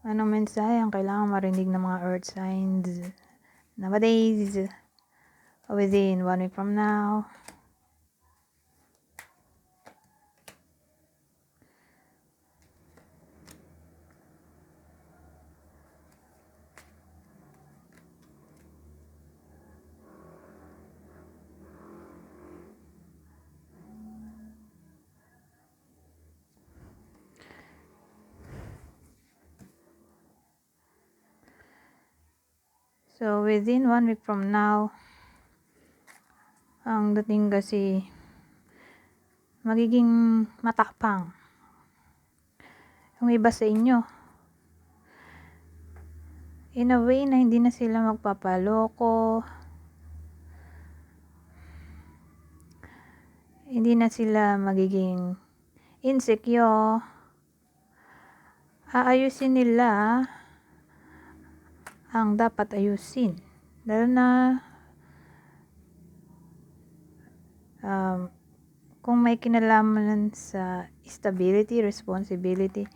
Anong mensahe ang kailangang marinig ng mga earth signs nowadays, within 1 week from now? So, within 1 week from now, ang dating kasi, magiging matapang yung iba sa inyo. In a way na hindi na sila magpapaloko, hindi na sila magiging insecure, aayusin nila ang dapat ayusin. Lalo na kung may kinalaman sa stability, responsibility.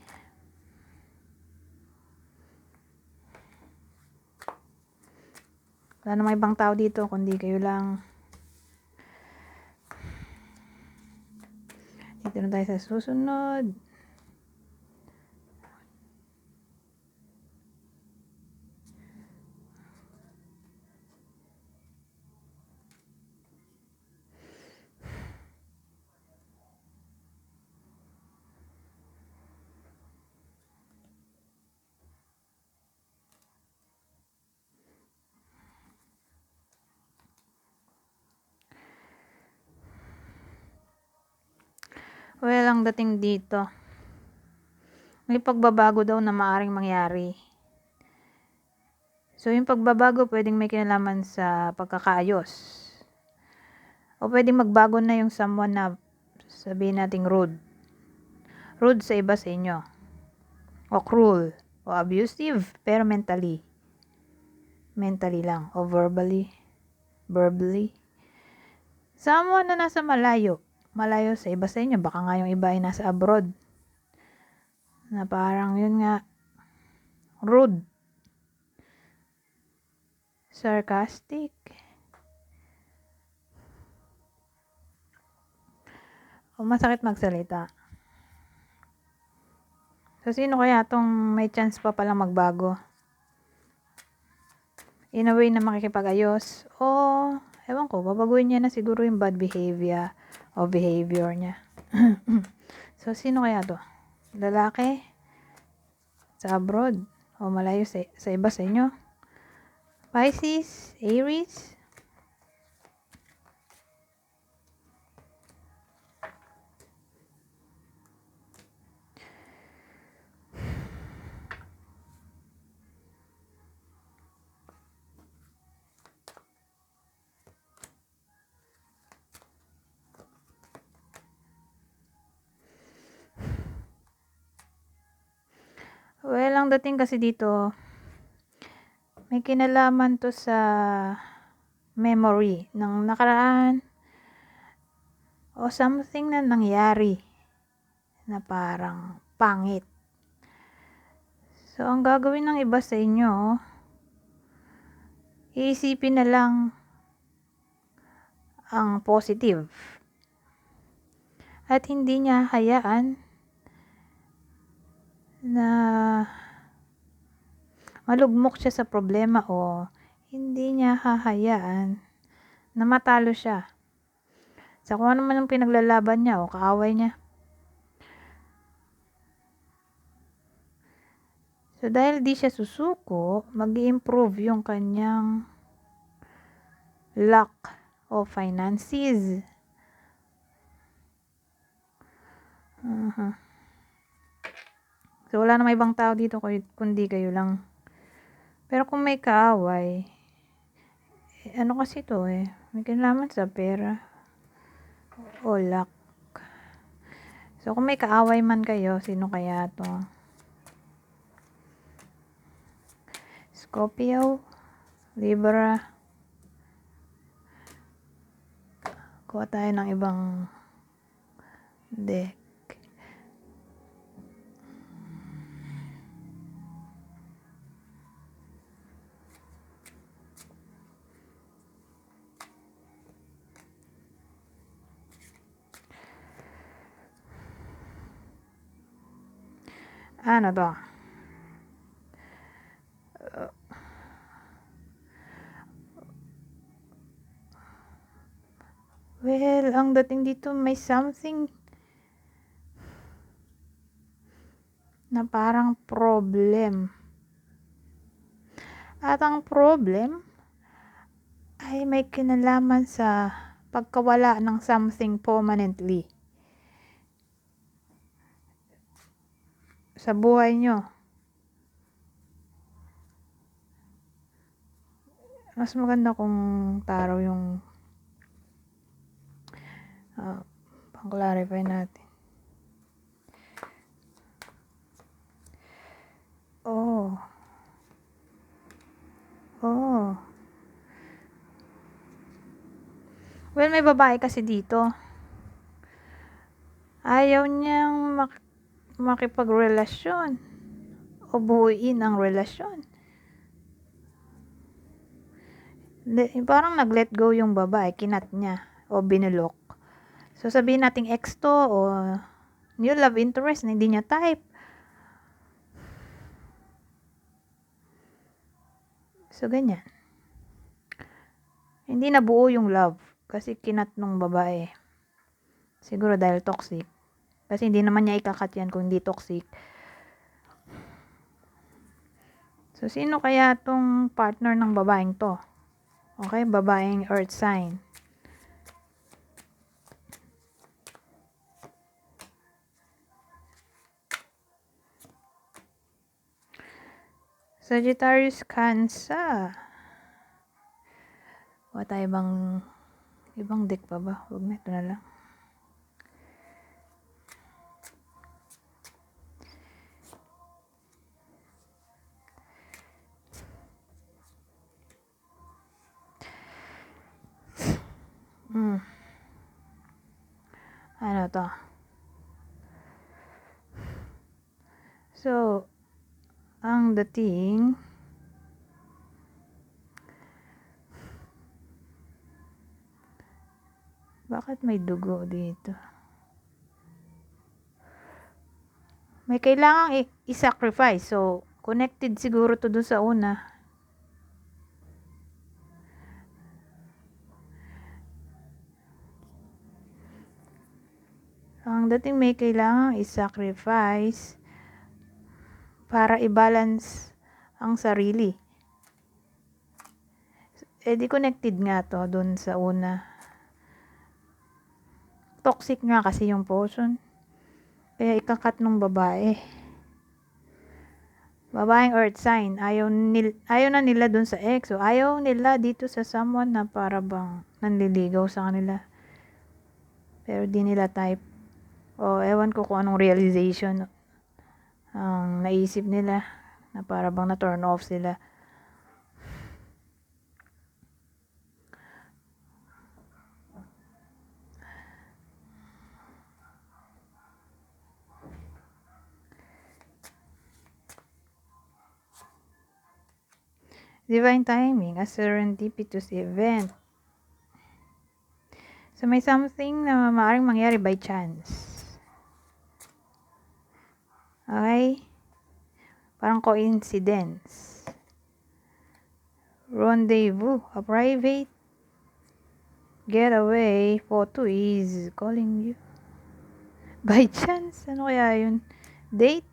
Wala namang ibang tao dito kundi kayo lang. Dito na tayo sa susunod. Well, ang dating dito, may pagbabago daw na maaring mangyari. So, yung pagbabago pwedeng may kinalaman sa pagkakaayos. O pwedeng magbago na yung someone na sabihin nating rude. Rude sa iba sa inyo. O cruel. O abusive. Pero mentally. Mentally lang. O verbally. Someone na nasa malayo. Malayo sa iba sa inyo. Baka nga yung iba ay nasa abroad. Na parang yun nga. Rude. Sarcastic. O masakit magsalita. So, sino kaya tong may chance pa palang magbago? In a way na makikipag-ayos. O, ewan ko, babaguhin niya na siguro yung bad behavior o behavior niya. So, sino kaya to? Lalaki? Sa abroad? O malayo sa iba sa inyo? Pisces? Aries? Well, ang dating kasi dito, may kinalaman to sa memory ng nakaraan o something na nangyari na parang pangit. So, ang gagawin ng iba sa inyo, iisipin na lang ang positive. At hindi niya hayaan na malugmok siya sa problema o hindi niya hahayaan na matalo siya sa kung ano man ang pinaglalaban niya o kaaway niya. So, dahil di siya susuko, mag-i-improve yung kanyang luck o finances. So, wala namang ibang tao dito kundi kayo lang. Pero kung may kaaway, ano kasi to may kinalaman sa pera o luck. So, kung may kaaway man kayo, sino kaya to? Scorpio, Libra. Kuha tayo ng ibang deck. Ano to? Well, ang dating dito may something na parang problem. At ang problem ay may kinalaman sa pagkawala ng something permanently sa buhay nyo. Mas maganda kung taro yung pang-clarify natin. Oh. Well, may babae kasi dito. Ayaw niyang makipagrelasyon o buuin ang relasyon. Parang nag-let go yung babae, kinat niya o binulok. So, sabihin nating ex to o new love interest na hindi niya type. So, ganyan. Hindi nabuo yung love kasi kinat nung babae. Siguro dahil toxic. Kasi hindi naman niya ikakat yan kung hindi toxic. So, sino kaya tong partner ng babaeng to? Okay, babaeng earth sign. Sagittarius, Cancer. Wala tayo ibang deck pa ba? Huwag na, ito na lang. Ano to? So, ang dating bakit may dugo dito? May kailangang i-sacrifice. So, connected siguro to doon sa una. Ang dating may kailangang i-sacrifice para i-balance ang sarili. Di connected nga to doon sa una. Toxic nga kasi yung person. Kaya ikakat nung babae. Babaeng earth sign. Ayaw na nila dun sa ex. So, ayaw nila dito sa someone na para bang nanliligaw sa kanila. Pero di nila type. Ewan ko kung anong realization ang naisip nila na para bang na-turn off sila. Divine timing, a serendipitous event. So, may something na maaaring mangyari by chance. Okay? Parang coincidence. Rendezvous, a private getaway photo is calling you. By chance? Ano kaya yun? Date?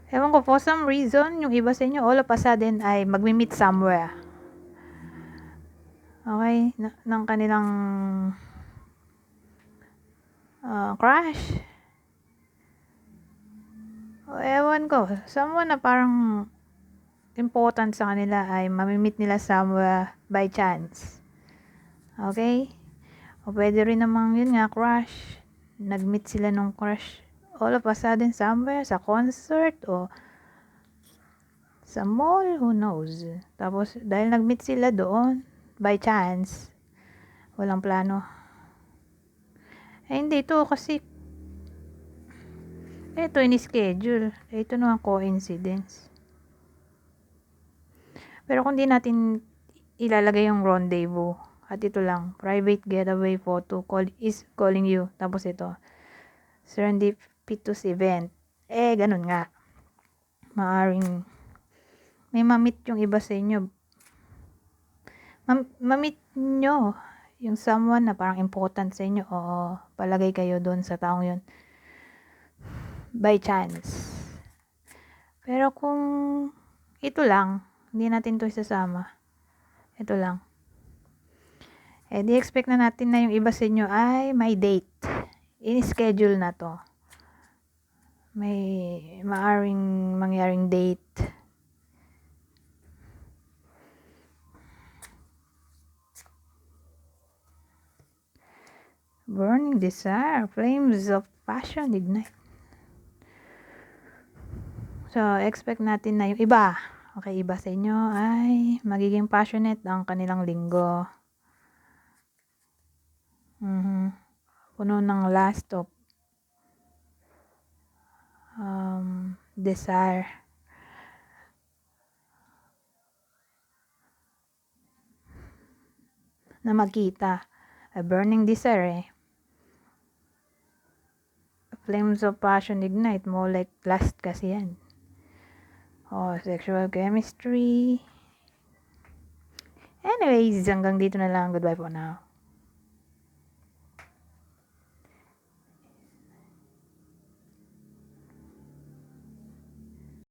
Ewan ko, for some reason, yung iba sa inyo, all of a sudden, ay magmi-meet somewhere. Okay? Ng kanilang crush. Ewan ko, someone na parang important sa kanila ay mamimit nila somewhere by chance. Okay? O pwede rin namang yun nga, crush. Nag-meet sila nung crush. All of a sudden somewhere, sa concert o sa mall, who knows. Tapos, dahil nag-meet sila doon, by chance, walang plano. Hindi to kasi ito in-schedule. Ito naman coincidence. Pero kung di natin ilalagay yung rendezvous, At ito lang, private getaway photo is calling you. Tapos ito, serendipitous event. Ganun nga. Maaring may mamit yung iba sa inyo. Mamit nyo yung someone na parang important sa inyo. O palagay kayo doon sa taong yun. By chance. Pero kung ito lang, hindi natin to isasama. Ito lang. Di expect na natin na yung iba sa inyo ay may date. In-schedule na to. May maaring mangyaring date. Burning desire, flames of passion ignite. So, expect natin na yung iba. Okay, iba sa inyo ay magiging passionate ang kanilang linggo. Puno ng last of desire. Na magkita. A burning desire Flames of passion ignite. More like lust kasi yan. Sexual chemistry. Anyways, hanggang dito na lang. Goodbye for now.